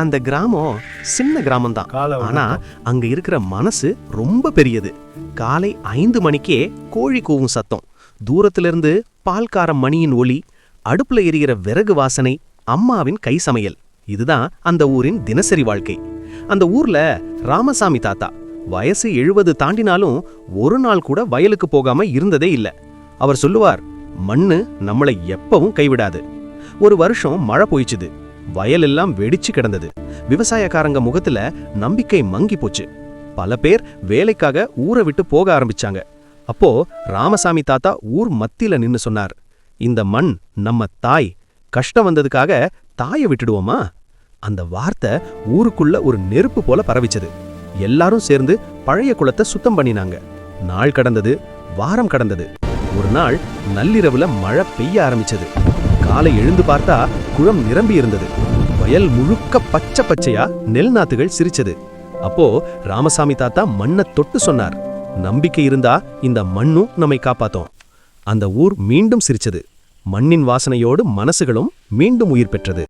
அந்த கிராமம் சின்ன கிராமம்தான். ஆனா அங்க இருக்கிற மனசு ரொம்ப பெரியது. காலை 5 மணிக்கே கோழி கூவும் சத்தம், தூரத்திலிருந்து பால்கார மணியின் ஒலி, அடுப்புல எரிகிற விறகு வாசனை, அம்மாவின் கை சமையல், இதுதான் அந்த ஊரின் தினசரி வாழ்க்கை. அந்த ஊர்ல ராமசாமி தாத்தா வயசு 70 தாண்டினாலும் ஒரு நாள் கூட வயலுக்கு போகாம இருந்ததே இல்ல. அவர் சொல்லுவார், மண்ணு நம்மளை எப்பவும் கைவிடாது. ஒரு வருஷம் மழை போயிச்சுது. வயலெல்லாம் வெடிச்சு கிடந்தது. விவசாயக்காரங்க முகத்துல நம்பிக்கை மங்கி போச்சு. பல பேர் வேலைக்காக ஊரை விட்டு போக ஆரம்பிச்சாங்க. அப்போ ராமசாமி தாத்தா ஊர் மத்தியில நின்னு சொன்னார், இந்த மண் நம்ம தாய். கஷ்டம் வந்ததுக்காக தாயை விட்டுடுவோமா? அந்த வார்த்தை ஊருக்குள்ள ஒரு நெருப்பு போல பரவிச்சது. எல்லாரும் சேர்ந்து பழைய குளத்தை சுத்தம் பண்ணினாங்க. நாள் கடந்தது, வாரம் கடந்தது. ஒரு நாள் நள்ளிரவுல மழை பெய்ய ஆரம்பிச்சது. காலை எழுந்து பார்த்தா குளம் நிரம்பி இருந்தது. வயல் முழுக்க பச்சை பச்சையா நெல் நாத்துகள் சிரிச்சது. அப்போ ராமசாமி தாத்தா மண்ணை தொட்டு சொன்னார், நம்பிக்கை இருந்தா இந்த மண்ணும் நம்மை காப்பாத்தோம். அந்த ஊர் மீண்டும் சிரிச்சது. மண்ணின் வாசனையோடு மனசுகளும் மீண்டும் உயிர் பெற்றது.